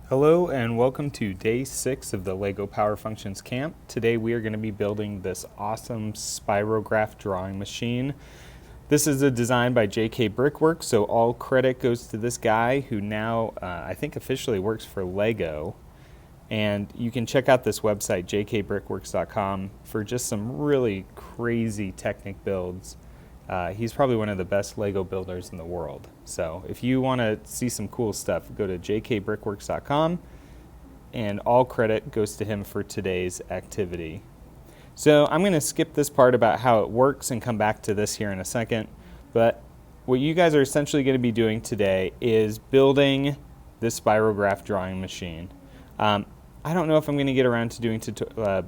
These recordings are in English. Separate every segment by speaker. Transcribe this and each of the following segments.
Speaker 1: Hello and welcome to day 6 of the LEGO Power Functions camp. Today we are going to be building this awesome Spirograph Drawing Machine. This is a design by JK Brickworks, so all credit goes to this guy who now I think officially works for LEGO. And you can check out this website, jkbrickworks.com, for just some really crazy Technic builds. He's probably one of the best LEGO builders in the world. So if you want to see some cool stuff, go to jkbrickworks.com, and all credit goes to him for today's activity. So I'm going to skip this part about how it works and come back to this here in a second. But what you guys are essentially going to be doing today is building this Spirograph Drawing Machine. I don't know if I'm going to get around to doing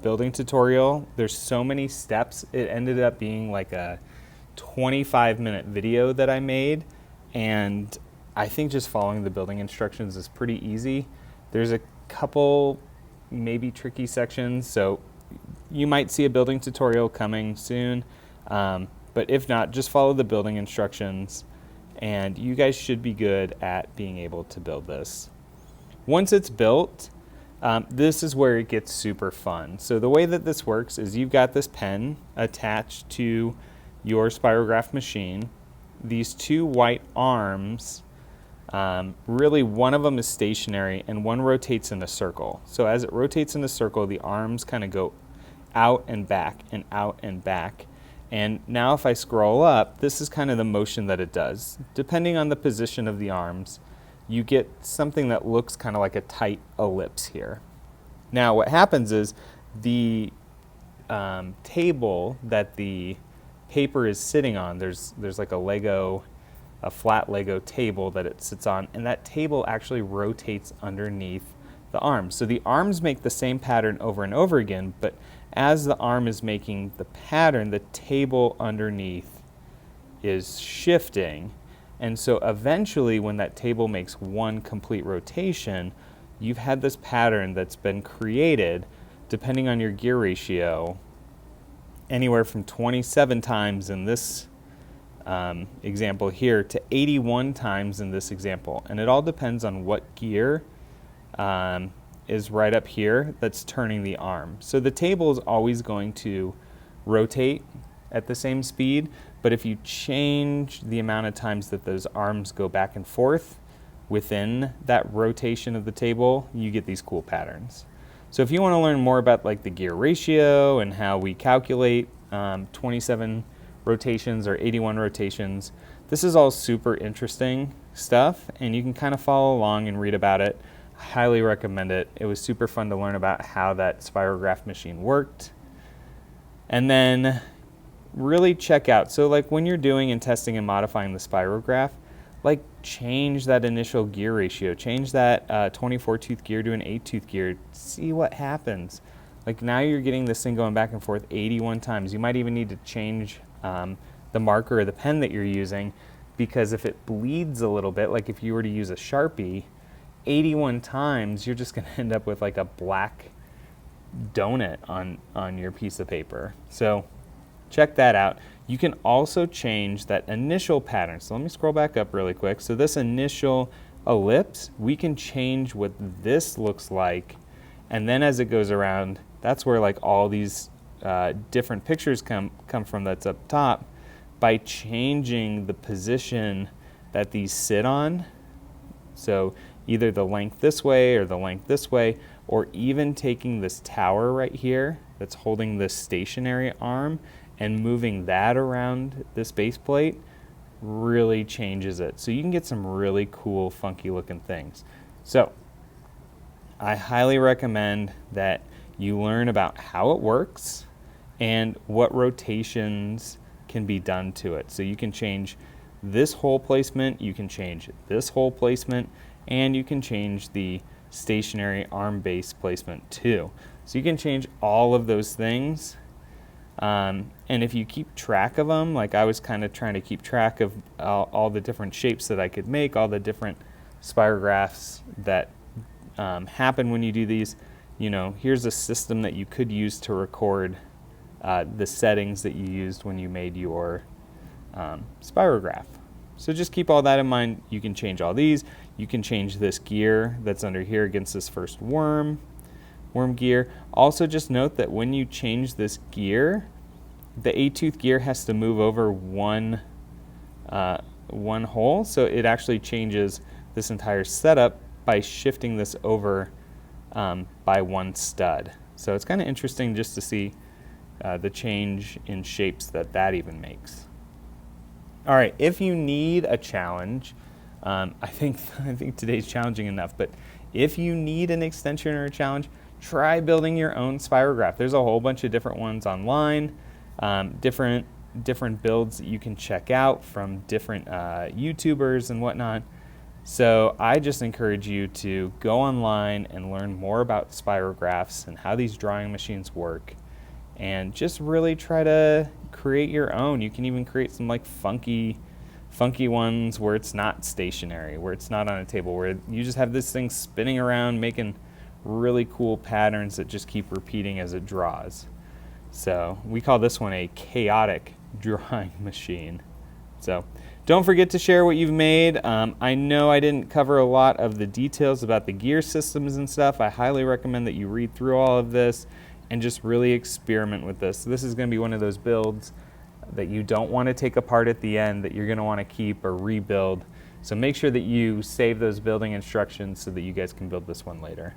Speaker 1: building tutorial. There's so many steps. It ended up being like a 25-minute video that I made, and I think just following the building instructions is pretty easy. There's a couple maybe tricky sections, so you might see a building tutorial coming soon, but if not, just follow the building instructions and you guys should be good at being able to build this. Once it's built, this is where it gets super fun. So the way that this works is you've got this pen attached to your Spirograph machine. These two white arms, really one of them is stationary and one rotates in a circle. So as it rotates in a circle, the arms kind of go out and back and out and back. And now if I scroll up, this is kind of the motion that it does. Depending on the position of the arms, you get something that looks kind of like a tight ellipse here. Now what happens is the table that the paper is sitting on, there's like a flat Lego table that it sits on, and that table actually rotates underneath the arms. So the arms make the same pattern over and over again, but as the arm is making the pattern, the table underneath is shifting. And so eventually when that table makes one complete rotation, you've had this pattern that's been created, depending on your gear ratio, anywhere from 27 times in this example here to 81 times in this example. And it all depends on what gear is right up here that's turning the arm. So the table is always going to rotate at the same speed, but if you change the amount of times that those arms go back and forth within that rotation of the table, you get these cool patterns. So if you want to learn more about like the gear ratio and how we calculate 27 rotations or 81 rotations, this is all super interesting stuff, and you can kind of follow along and read about it. I highly recommend it. It was super fun to learn about how that Spirograph machine worked. And then really check out, so like when you're doing and testing and modifying the Spirograph, like change that initial gear ratio, change that 24 tooth gear to an 8 tooth gear, see what happens. Like now you're getting this thing going back and forth 81 times. You might even need to change the marker or the pen that you're using, because if it bleeds a little bit, like if you were to use a Sharpie, 81 times you're just going to end up with like a black donut on your piece of paper. So check that out. You can also change that initial pattern. So let me scroll back up really quick. So this initial ellipse, we can change what this looks like, and then as it goes around, that's where like all these different pictures come from that's up top. By changing the position that these sit on, so either the length this way or the length this way, or even taking this tower right here that's holding this stationary arm and moving that around this base plate, really changes it. So you can get some really cool, funky looking things. So I highly recommend that you learn about how it works and what rotations can be done to it. So you can change this hole placement, you can change this hole placement, and you can change the stationary arm base placement too. So you can change all of those things. And if you keep track of them, like I was kind of trying to keep track of all the different shapes that I could make, all the different spirographs that happen when you do these, you know, here's a system that you could use to record the settings that you used when you made your spirograph. So just keep all that in mind. You can change all these. You can change this gear that's under here against this first worm gear. Also just note that when you change this gear, the 8-tooth gear has to move over one hole, so it actually changes this entire setup by shifting this over by one stud. So it's kind of interesting just to see the change in shapes that even makes. All right, if you need a challenge, I think today's challenging enough, but if you need an extension or a challenge, try building your own spirograph. There's a whole bunch of different ones online, different builds that you can check out from different YouTubers and whatnot. So I just encourage you to go online and learn more about spirographs and how these drawing machines work, and just really try to create your own. You can even create some like funky ones where it's not stationary, where it's not on a table, where you just have this thing spinning around making really cool patterns that just keep repeating as it draws. So we call this one a chaotic drawing machine. So don't forget to share what you've made. I know I didn't cover a lot of the details about the gear systems and stuff. I highly recommend that you read through all of this and just really experiment with this. This is going to be one of those builds that you don't want to take apart at the end, that you're going to want to keep or rebuild. So make sure that you save those building instructions so that you guys can build this one later.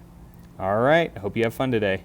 Speaker 1: All right, I hope you have fun today.